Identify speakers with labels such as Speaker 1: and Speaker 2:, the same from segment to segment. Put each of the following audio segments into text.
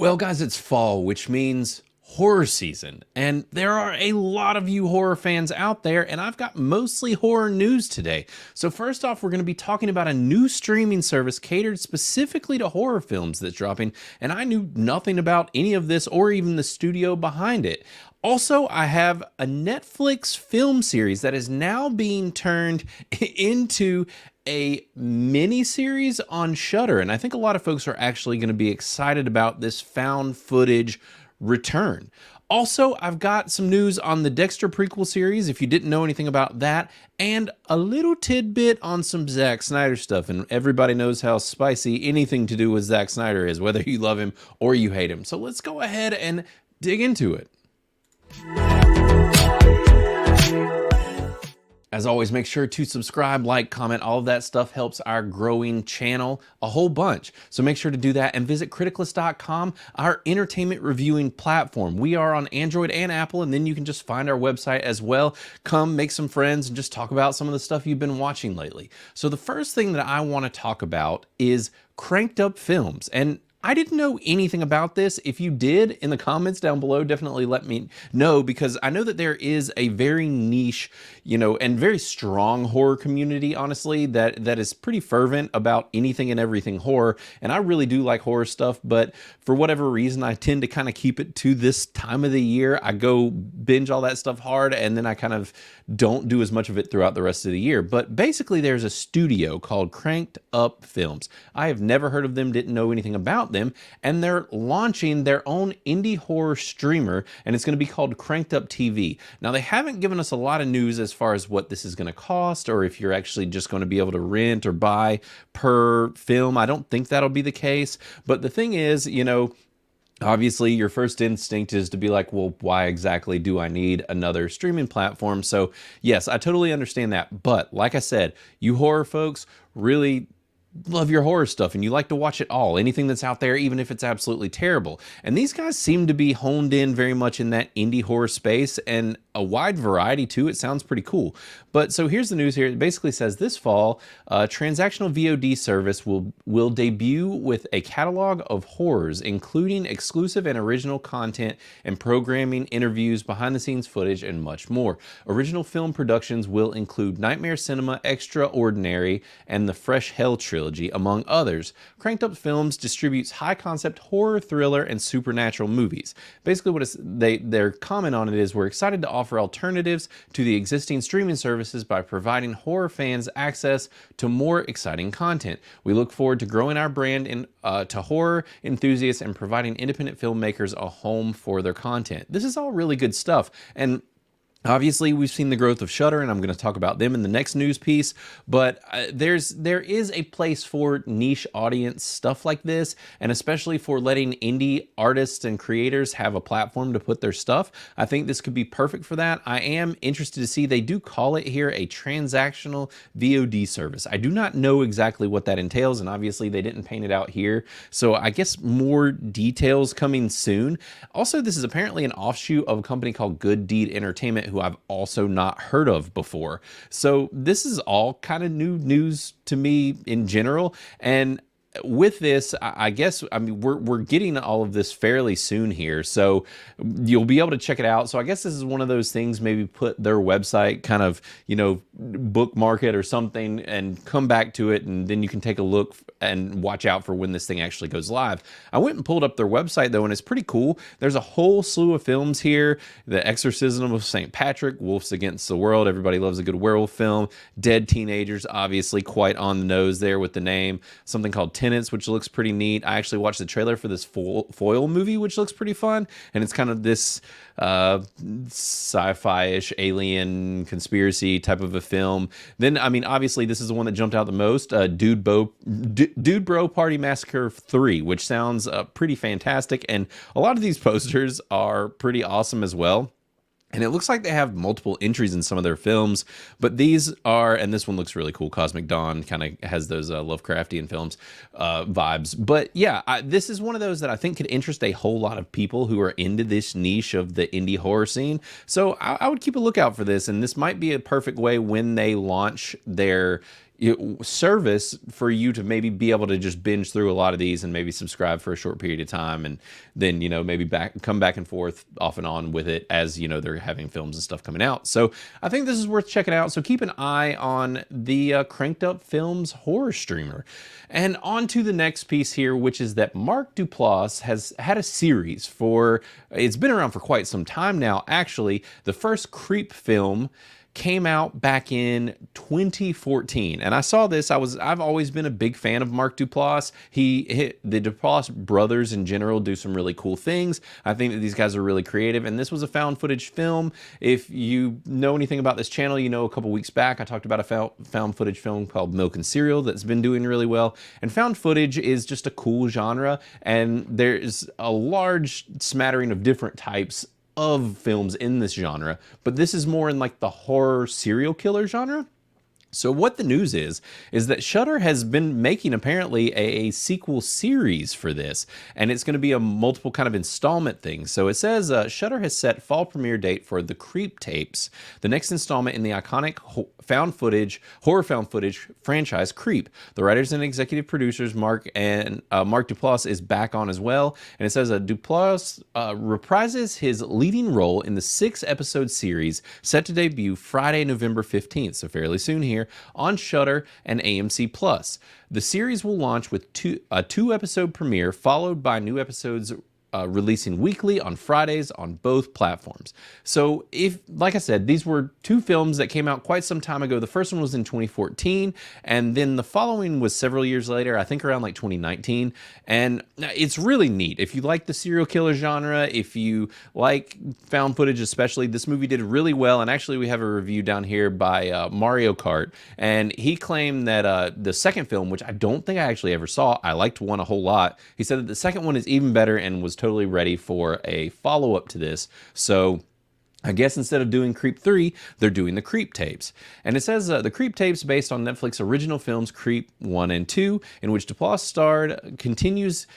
Speaker 1: Well, guys, it's fall, which means horror season. And there are a lot of you horror fans out there, and I've got mostly horror news today. So first off, we're going to be talking about a new streaming service catered specifically to horror films that's dropping, and I knew nothing about any of this or even the studio behind it. Also, I have a Netflix film series that is now being turned into a mini series on Shudder, and I think a lot of folks are actually going to be excited about this found footage return. Also, I've got some news on the Dexter Prequel series, if you didn't know anything about that, and a little tidbit on some Zack Snyder stuff, and everybody knows how spicy anything to do with Zack Snyder is, whether you love him or you hate him. So let's go ahead and dig into it. As always, make sure to subscribe, like, comment. All of that stuff helps our growing channel a whole bunch. So make sure to do that and visit criticalist.com, our entertainment reviewing platform. We are on Android and Apple, and then you can just find our website as well. Come make some friends and just talk about some of the stuff you've been watching lately. So the first thing that I want to talk about is Cranked Up Films. And I didn't know anything about this. If you did, in the comments down below, definitely let me know, because I know that there is a very niche, and very strong horror community, honestly, that is pretty fervent about anything and everything horror. And I really do like horror stuff, but for whatever reason, I tend to kind of keep it to this time of the year. I go binge all that stuff hard, and then I kind of don't do as much of it throughout the rest of the year. But basically, there's a studio called Cranked Up Films. I have never heard of them, didn't know anything about them, and they're launching their own indie horror streamer, and it's going to be called Cranked Up TV. Now, they haven't given us a lot of news as far as what this is going to cost, or if you're actually just going to be able to rent or buy per film. I don't think that'll be the case, but the thing is, obviously, your first instinct is to be like, well, why exactly do I need another streaming platform? So yes, I totally understand that. But like I said, you horror folks really love your horror stuff and you like to watch it all, anything that's out there, even if it's absolutely terrible. And these guys seem to be honed in very much in that indie horror space, and a wide variety too. It sounds pretty cool. But so here's the news here. It basically says this fall, transactional VOD service will debut with a catalog of horrors, including exclusive and original content and programming, interviews, behind the scenes footage, and much more. Original film productions will include Nightmare Cinema, Extraordinary, and the Fresh Hell trilogy, among others. Cranked Up Films distributes high concept horror, thriller, and supernatural movies. Basically, what their comment on it is, we're excited to offer alternatives to the existing streaming services by providing horror fans access to more exciting content. We look forward to growing our brand to horror enthusiasts and providing independent filmmakers a home for their content. This is all really good stuff. And obviously, we've seen the growth of Shudder, and I'm going to talk about them in the next news piece, but there is a place for niche audience stuff like this, and especially for letting indie artists and creators have a platform to put their stuff. I think this could be perfect for that. I am interested to see, they do call it here a transactional VOD service. I do not know exactly what that entails, and obviously they didn't paint it out here, so I guess more details coming soon. Also, this is apparently an offshoot of a company called Good Deed Entertainment, who I've also not heard of before. So this is all kind of new news to me in general. And with this, I guess, we're getting all of this fairly soon here, so you'll be able to check it out. So I guess this is one of those things, maybe put their website kind of, bookmark it or something and come back to it, and then you can take a look and watch out for when this thing actually goes live. I went and pulled up their website though, and it's pretty cool. There's a whole slew of films here: The Exorcism of St. Patrick, Wolves Against the World, everybody loves a good werewolf film, Dead Teenagers, obviously quite on the nose there with the name, something called Tenants, which looks pretty neat. I actually watched the trailer for this foil movie, which looks pretty fun, and it's kind of this sci-fi-ish alien conspiracy type of a film. Then, obviously this is the one that jumped out the most, Dude Bro Party Massacre 3, which sounds pretty fantastic, and a lot of these posters are pretty awesome as well. And it looks like they have multiple entries in some of their films, but these are, and this one looks really cool. Cosmic Dawn kind of has those Lovecraftian films vibes. But yeah, this is one of those that I think could interest a whole lot of people who are into this niche of the indie horror scene. So I would keep a lookout for this, and this might be a perfect way when they launch their service for you to maybe be able to just binge through a lot of these and maybe subscribe for a short period of time, and then maybe come back and forth off and on with it as they're having films and stuff coming out. So I think this is worth checking out. So keep an eye on the Cranked Up Films horror streamer. And on to the next piece here, which is that Mark Duplass has had a series it's been around for quite some time now. Actually, the first Creep film came out back in 2014, and I saw this. I've always been a big fan of Mark Duplass. The Duplass brothers in general do some really cool things. I think that these guys are really creative, and this was a found footage film. If you know anything about this channel, a couple weeks back I talked about a found footage film called Milk and Cereal that's been doing really well. And found footage is just a cool genre, and there's a large smattering of different types of films in this genre, but this is more in like the horror serial killer genre. So what the news is that Shudder has been making apparently a sequel series for this, and it's going to be a multiple kind of installment thing. So it says Shudder has set fall premiere date for The Creep Tapes, the next installment in the iconic horror found footage franchise Creep. The writers and executive producers Mark Duplass is back on as well, and it says Duplass reprises his leading role in the 6-episode series set to debut Friday, November 15th, so fairly soon here, on Shudder and AMC Plus. The series will launch with a 2-episode premiere, followed by new episodes releasing weekly on Fridays on both platforms. So like I said, these were 2 films that came out quite some time ago. The first one was in 2014, and then the following was several years later, I think around like 2019. And it's really neat. If you like the serial killer genre, if you like found footage especially, this movie did really well. And actually we have a review down here by Mario Kart, and he claimed that the second film, which I don't think I actually ever saw, I liked one a whole lot. He said that the second one is even better and was totally ready for a follow-up to this. So I guess instead of doing Creep 3, they're doing the Creep Tapes. And it says the Creep Tapes, based on Netflix original films Creep 1 and 2, in which Duplass starred, continues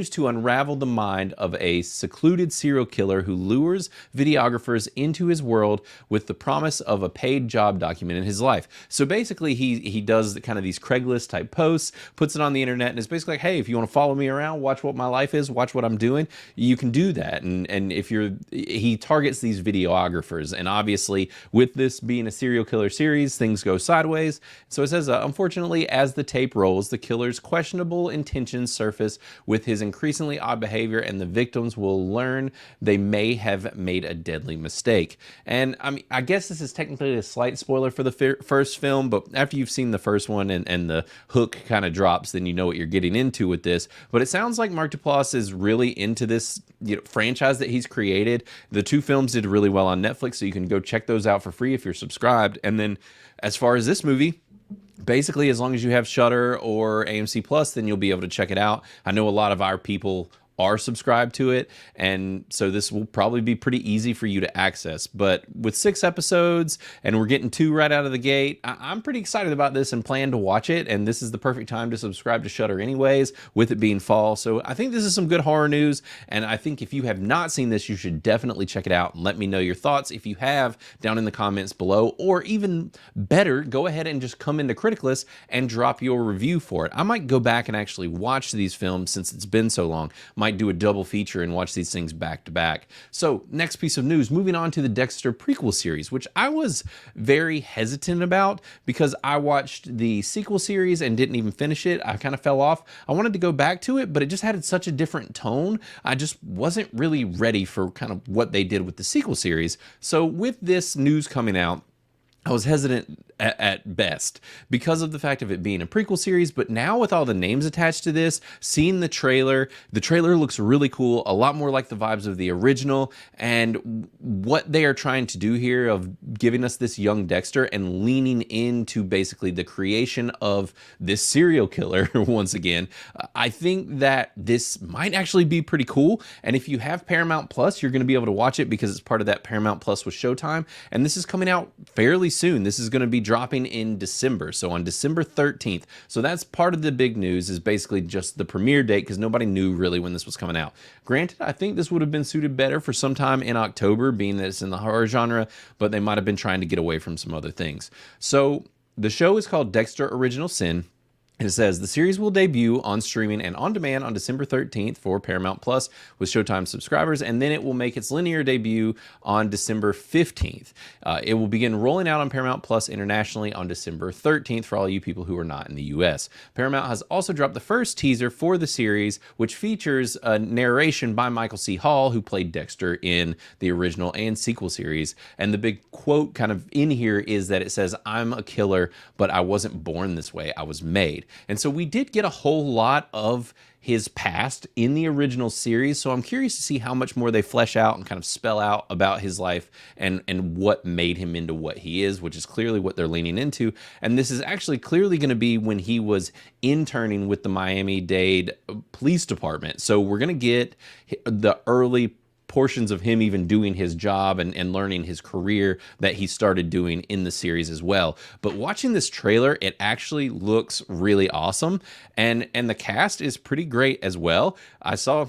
Speaker 1: to unravel the mind of a secluded serial killer who lures videographers into his world with the promise of a paid job documenting his life. So basically he does kind of these Craigslist type posts, puts it on the internet, and it's basically like, hey, if you want to follow me around, watch what my life is, watch what I'm doing, you can do that. And he targets these videographers, and obviously with this being a serial killer series, things go sideways. So it says, unfortunately, as the tape rolls, the killer's questionable intentions surface with his increasingly odd behavior, and the victims will learn they may have made a deadly mistake. And I guess this is technically a slight spoiler for the first film, but after you've seen the first one and the hook kind of drops, then you know what you're getting into with this. But it sounds like Mark Duplass is really into this franchise that he's created. The 2 films did really well on Netflix, so you can go check those out for free if you're subscribed. And then as far as this movie, basically, as long as you have Shudder or AMC Plus, then you'll be able to check it out. I know a lot of our people are subscribed to it, and so this will probably be pretty easy for you to access. But with 6 episodes, and we're getting 2 right out of the gate, I'm pretty excited about this and plan to watch it, and this is the perfect time to subscribe to Shudder anyways, with it being fall. So I think this is some good horror news, and I think if you have not seen this, you should definitely check it out, and let me know your thoughts if you have down in the comments below, or even better, go ahead and just come into Criticalist and drop your review for it. I might go back and actually watch these films since it's been so long. Might do a double feature and watch these things back to back. So next piece of news, moving on to the Dexter Prequel series, which I was very hesitant about because I watched the sequel series and didn't even finish it. I kind of fell off. I wanted to go back to it, but it just had such a different tone. I just wasn't really ready for kind of what they did with the sequel series. So with this news coming out, I was hesitant at best because of the fact of it being a prequel series, but now with all the names attached to this, seeing the trailer looks really cool, a lot more like the vibes of the original, and what they are trying to do here of giving us this young Dexter and leaning into basically the creation of this serial killer once again. I think that this might actually be pretty cool, and if you have Paramount Plus, you're going to be able to watch it because it's part of that Paramount Plus with Showtime, and this is coming out fairly soon. This is going to be dropping in December, so on December 13th. So that's part of the big news, is basically just the premiere date, because nobody knew really when this was coming out. Granted, I think this would have been suited better for sometime in October, being that it's in the horror genre, but they might have been trying to get away from some other things. So The show is called Dexter Original Sin. It says the series will debut on streaming and on demand on December 13th for Paramount Plus with Showtime subscribers, and then it will make its linear debut on December 15th. It will begin rolling out on Paramount Plus internationally on December 13th for all you people who are not in the US. Paramount has also dropped the first teaser for the series, which features a narration by Michael C. Hall, who played Dexter in the original and sequel series. And the big quote kind of in here is that it says, "I'm a killer, but I wasn't born this way. I was made." And so we did get a whole lot of his past in the original series, so I'm curious to see how much more they flesh out and kind of spell out about his life and what made him into what he is, which is clearly what they're leaning into. And this is actually clearly going to be when he was interning with the Miami-Dade Police Department. So we're going to get the early portions of him even doing his job and learning his career that he started doing in the series as well. But watching this trailer, it actually looks really awesome, and the cast is pretty great as well. I saw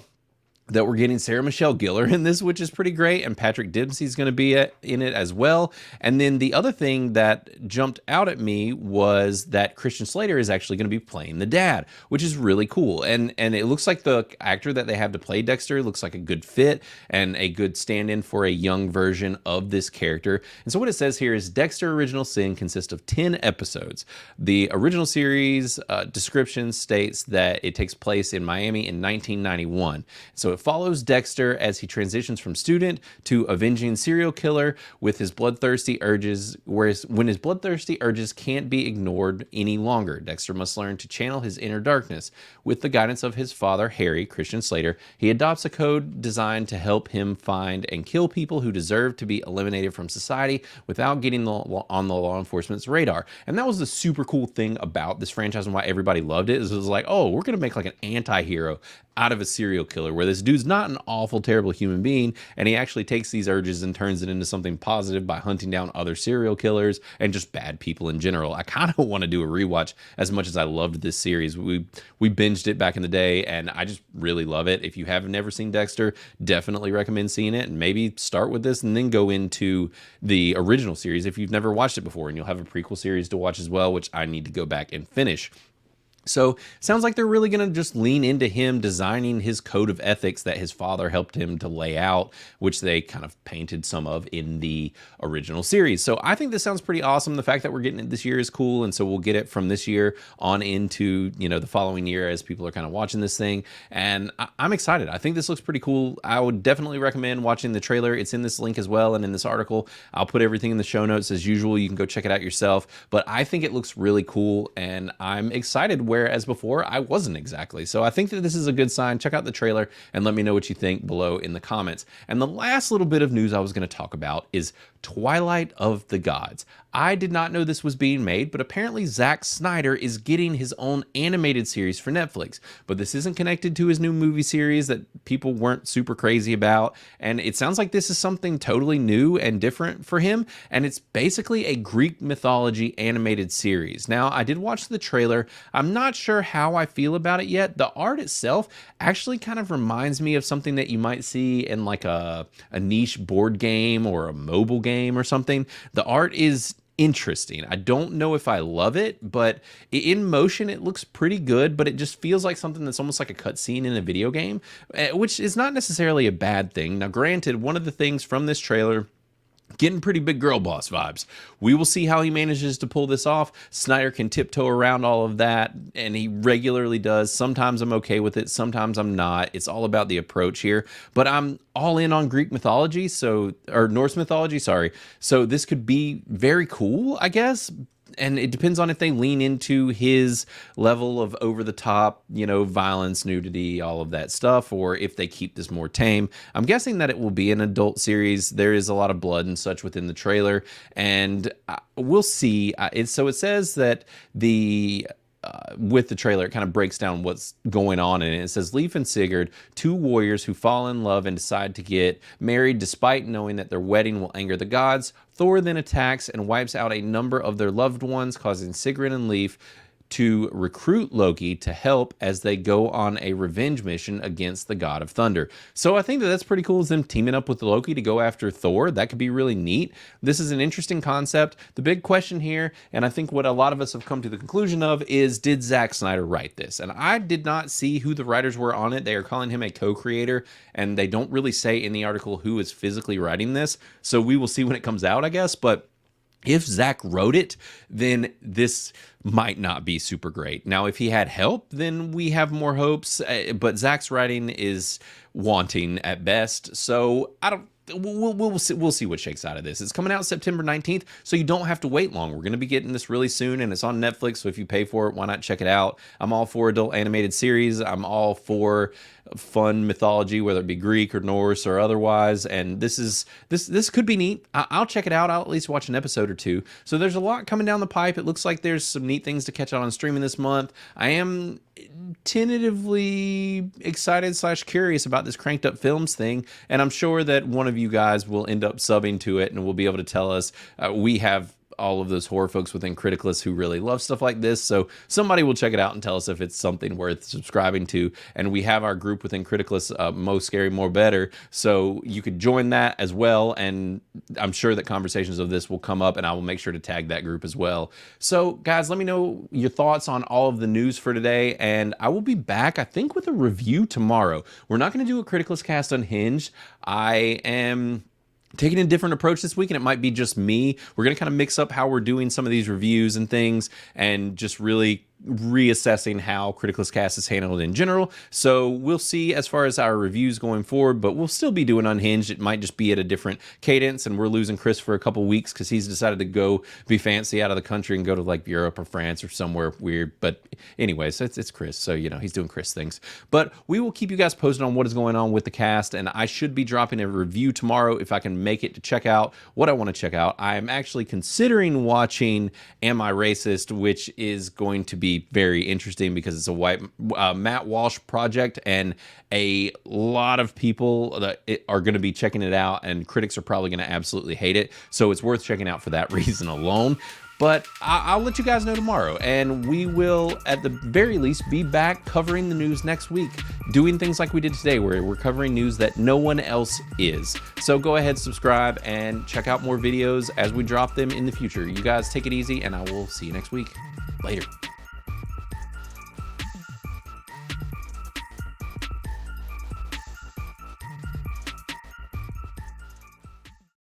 Speaker 1: that we're getting Sarah Michelle Gellar in this, which is pretty great, and Patrick Dempsey's going to be in it as well. And then the other thing that jumped out at me was that Christian Slater is actually going to be playing the dad, which is really cool. And it looks like the actor that they have to play Dexter looks like a good fit and a good stand-in for a young version of this character. And so what it says here is Dexter Original Sin consists of 10 episodes. The original series description states that it takes place in Miami in 1991. So it follows Dexter as he transitions from student to avenging serial killer with his bloodthirsty urges, whereas when his bloodthirsty urges can't be ignored any longer, Dexter must learn to channel his inner darkness. With the guidance of his father, Harry, Christian Slater, he adopts a code designed to help him find and kill people who deserve to be eliminated from society without getting on the law enforcement's radar. And that was the super cool thing about this franchise and why everybody loved it, is it was like, oh, we're going to make like an anti-hero out of a serial killer, where this dude's not an awful, terrible human being, and he actually takes these urges and turns it into something positive by hunting down other serial killers and just bad people in general. I kind of want to do a rewatch as much as I loved this series. We binged it back in the day, and I just really love it. If you have never seen Dexter, definitely recommend seeing it, and maybe start with this and then go into the original series if you've never watched it before, and you'll have a prequel series to watch as well, which I need to go back and finish. So sounds like they're really going to just lean into him designing his code of ethics that his father helped him to lay out, which they kind of painted some of in the original series. So I think this sounds pretty awesome. The fact that we're getting it this year is cool, and so we'll get it from this year on into, you know, the following year as people are kind of watching this thing. And I'm excited. I think this looks pretty cool. I would definitely recommend watching the trailer. It's in this link as well, and in this article. I'll put everything in the show notes as usual. You can go check it out yourself. But I think it looks really cool, and I'm excited, whereas before I wasn't exactly. So I think that this is a good sign. Check out the trailer and let me know what you think below in the comments. And the last little bit of news I was going to talk about is Twilight of the Gods. I did not know this was being made, but apparently Zack Snyder is getting his own animated series for Netflix. But this isn't connected to his new movie series that people weren't super crazy about. And it sounds like this is something totally new and different for him. And it's basically a Greek mythology animated series. Now, I did watch the trailer. I'm not sure how I feel about it yet. The art itself actually kind of reminds me of something that you might see in like a niche board game or a mobile game or something. The art is interesting. I don't know if I love it, but in motion it looks pretty good, but it just feels like something that's almost like a cutscene in a video game, which is not necessarily a bad thing. Now, granted, one of the things from this trailer, getting pretty big girl boss vibes. We will see how he manages to pull this off. Snyder can tiptoe around all of that, and he regularly does. Sometimes I'm okay with it, sometimes I'm not. It's all about the approach here. But I'm all in on Greek mythology, or Norse mythology, sorry. So this could be very cool, I guess. And it depends on if they lean into his level of over-the-top, you know, violence, nudity, all of that stuff, or if they keep this more tame. I'm guessing that it will be an adult series. There is a lot of blood and such within the trailer, and we'll see. So it says that with the trailer, it kind of breaks down what's going on in it. It says, Leif and Sigurd, two warriors who fall in love and decide to get married despite knowing that their wedding will anger the gods. Thor then attacks and wipes out a number of their loved ones, causing Sigurd and Leif to recruit Loki to help as they go on a revenge mission against the God of Thunder. So I think that that's pretty cool, is them teaming up with Loki to go after Thor. That could be really neat. This is an interesting concept. The big question here, and I think what a lot of us have come to the conclusion of, is did Zack Snyder write this? And I did not see who the writers were on it. They are calling him a co-creator, and they don't really say in the article who is physically writing this. So we will see when it comes out, I guess. But if Zack wrote it, then this might not be super great. Now, if he had help, then we have more hopes. But Zack's writing is wanting at best. So I don't. We'll see what shakes out of this. It's coming out September 19th, so you don't have to wait long. We're going to be getting this really soon, and it's on Netflix, so if you pay for it, why not check it out? I'm all for adult animated series. I'm all for fun mythology, whether it be Greek or Norse or otherwise, and this could be neat. I'll check it out. I'll at least watch an episode or two. So there's a lot coming down the pipe. It looks like there's some neat things to catch out on streaming this month. I am tentatively excited / curious about this Cranked Up Films thing, and I'm sure that one of you guys will end up subbing to it and will be able to tell us. We have all of those horror folks within Criticalist who really love stuff like this, so somebody will check it out and tell us if it's something worth subscribing to. And we have our group within Criticalist, More Scary, More Better, so you could join that as well, and I'm sure that conversations of this will come up, and I will make sure to tag that group as well. So guys, let me know your thoughts on all of the news for today, and I will be back, I think, with a review tomorrow. We're not going to do a Criticalist cast unhinged. I am taking a different approach this week, and it might be just me. We're going to kind of mix up how we're doing some of these reviews and things, and just really reassessing how Criticalist Cast is handled in general. So we'll see as far as our reviews going forward, but we'll still be doing Unhinged. It might just be at a different cadence, and we're losing Chris for a couple weeks because he's decided to go be fancy out of the country and go to like Europe or France or somewhere weird. But anyways, it's Chris, so you know, he's doing Chris things. But we will keep you guys posted on what is going on with the cast, and I should be dropping a review tomorrow if I can make it to check out what I want to check out. I'm actually considering watching Am I Racist, which is going to be very interesting because it's a white Matt Walsh project, and a lot of people that are going to be checking it out, and critics are probably going to absolutely hate it, so it's worth checking out for that reason alone. But I'll let you guys know tomorrow, and we will, at the very least, be back covering the news next week, doing things like we did today, where we're covering news that no one else is. So go ahead, subscribe, and check out more videos as we drop them in the future. You guys take it easy, and I will see you next week. Later.